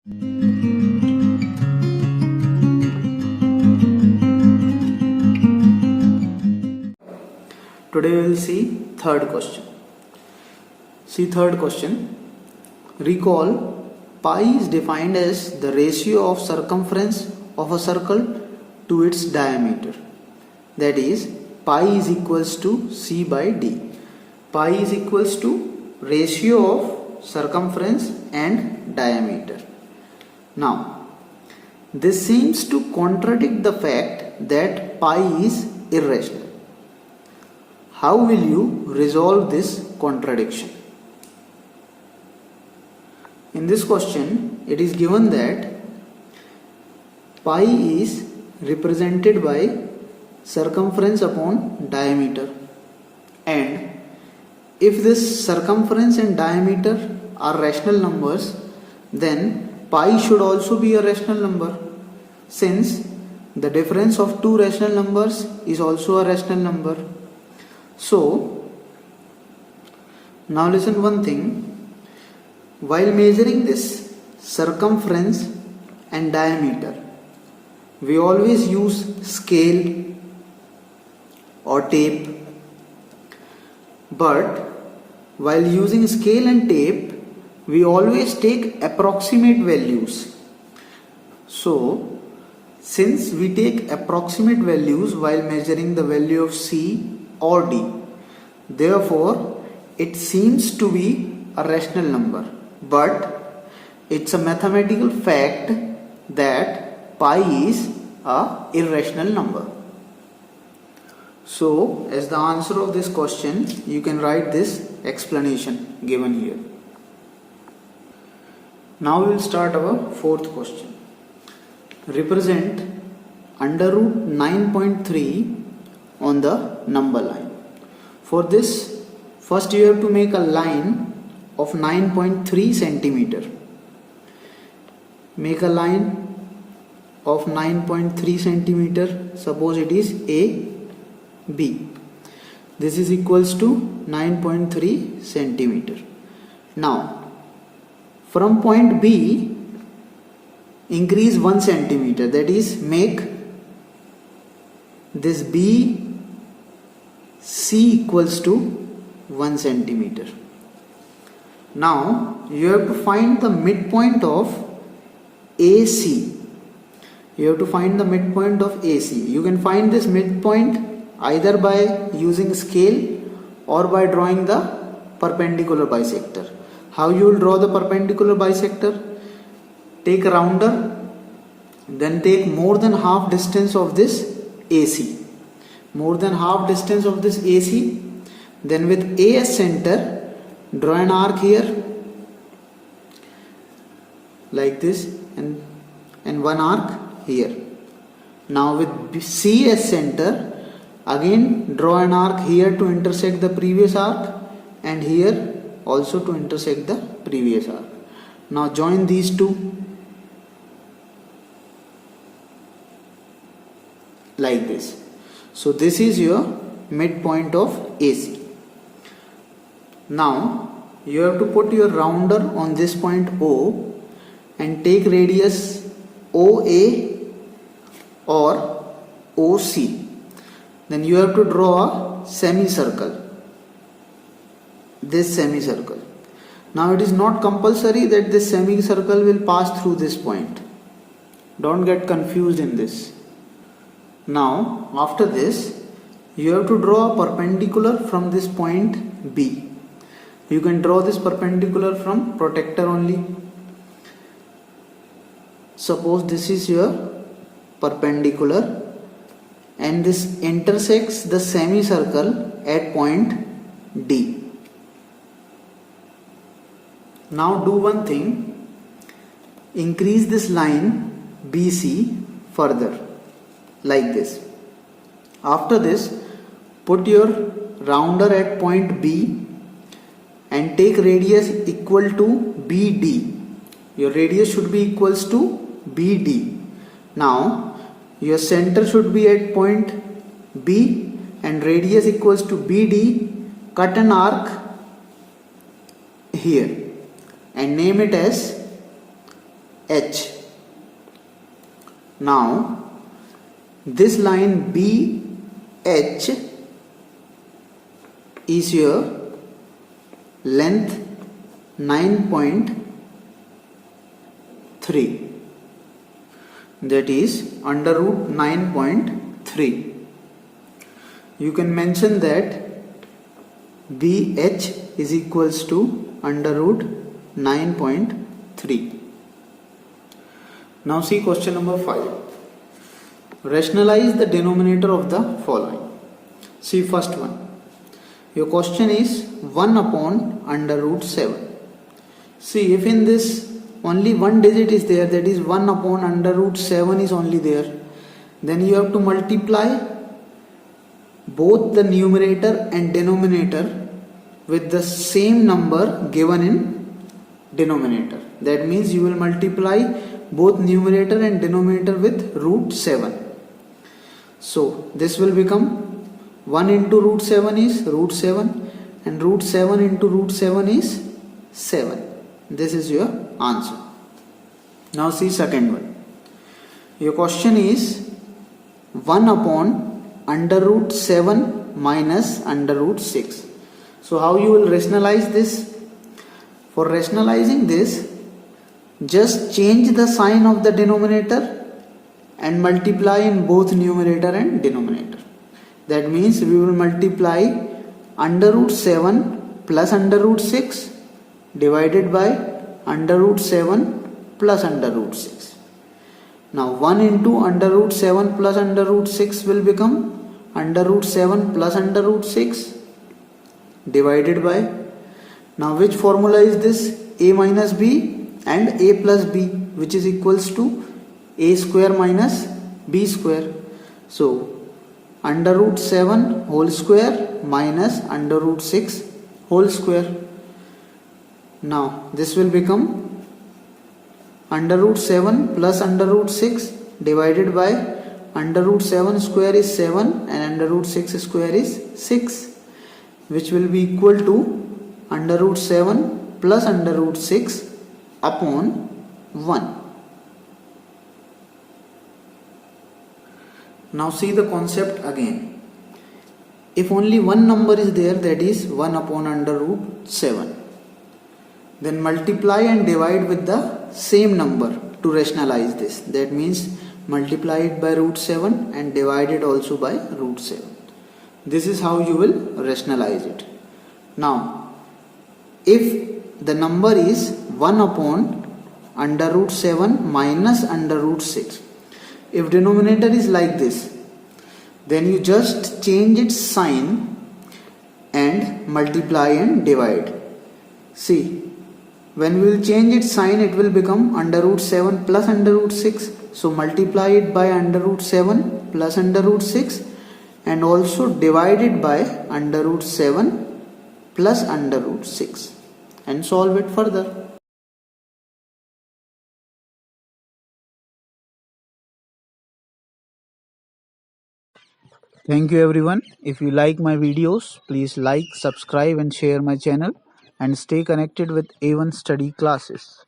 Today we will see third question. See third question. Recall pi is defined as the ratio of circumference of a circle to its diameter. That is, pi is equals to C by D. Pi is equals to ratio of circumference and diameter. Now, this seems to contradict the fact that pi is irrational. How will you resolve this contradiction? In this question, it is given that pi is represented by circumference upon diameter, and if this circumference and diameter are rational numbers, then pi should also be a rational number, since the difference of two rational numbers is also a rational number. So, now listen one thing. While measuring this circumference and diameter, we always use scale or tape. But while using scale and tape, we always take approximate values. So, since we take approximate values while measuring the value of C or D, therefore it seems to be a rational number, but it's a mathematical fact that pi is a irrational number. So, as the answer of this question, you can write this explanation given here. Now we will start our fourth question. Represent under root 9.3 on the number line. For this, first you have to make a line of 9.3 centimeter. Make a line of 9.3 centimeter. Suppose it is A, B. This is equals to 9.3 centimeter. Now, from point B, increase 1 centimeter. That is, make this B C equals to 1 centimeter. Now you have to find the midpoint of AC. You have to find the midpoint of AC. You can find this midpoint either by using scale or by drawing the perpendicular bisector. How you will draw the perpendicular bisector? Take a rounder, then take more than half distance of this AC. More than half distance of this AC. Then with A as center, draw an arc here like this, and one arc here. Now with C as center, again draw an arc here to intersect the previous arc, and here also to intersect the previous arc. Now join these two like this. So this is your midpoint of AC. Now you have to put your rounder on this point O and take radius OA or OC. Then you have to draw a semicircle. This semicircle. Now it is not compulsory that this semicircle will pass through this point. Don't get confused in this. Now after this, you have to draw a perpendicular from this point B. You can draw this perpendicular from protector only. Suppose this is your perpendicular and this intersects the semicircle at point D. Now do one thing. Increase this line BC further like this. After this, put your rounder at point B and take radius equal to BD. Your radius should be equals to BD. Now your center should be at point B and radius equals to BD. Cut an arc here and name it as H. Now this line BH is your length 9.3, that is under root 9.3. You can mention that BH is equals to under root 9.3. Now see question number 5. Rationalize the denominator of the following. See first one. Your question is 1 upon under root 7. See, if in this only one digit is there, that is 1 upon under root 7 is only there, then you have to multiply both the numerator and denominator with the same number given in denominator. That means you will multiply both numerator and denominator with root 7. So this will become 1 into root 7 is root 7 and root 7 into root 7 is 7. This is your answer. Now see second one. Your question is 1 upon under root 7 minus under root 6. So how you will rationalize this? For rationalizing this, just change the sign of the denominator and multiply in both numerator and denominator. That means we will multiply under root 7 plus under root 6 divided by under root 7 plus under root 6. Now 1 into under root 7 plus under root 6 will become under root 7 plus under root 6 divided by, now which formula is this? A minus B and A plus B, which is equals to A square minus B square. So under root 7 whole square minus under root 6 whole square. Now this will become under root 7 plus under root 6 divided by under root 7 square is 7 and under root 6 square is 6, which will be equal to under root 7 plus under root 6 upon 1. Now see the concept again. If only one number is there, that is 1 upon under root 7, then multiply and divide with the same number to rationalize this. That means multiply it by root 7 and divide it also by root 7. This is how you will rationalize it. Now if the number is 1 upon under root 7 minus under root 6, if denominator is like this, then you just change its sign and multiply and divide. See, when we will change its sign, it will become under root 7 plus under root 6. So multiply it by under root 7 plus under root 6 and also divide it by under root 7 plus under root 6 and solve it further. Thank you everyone. If you like my videos, please like, subscribe and share my channel and stay connected with A1 study classes.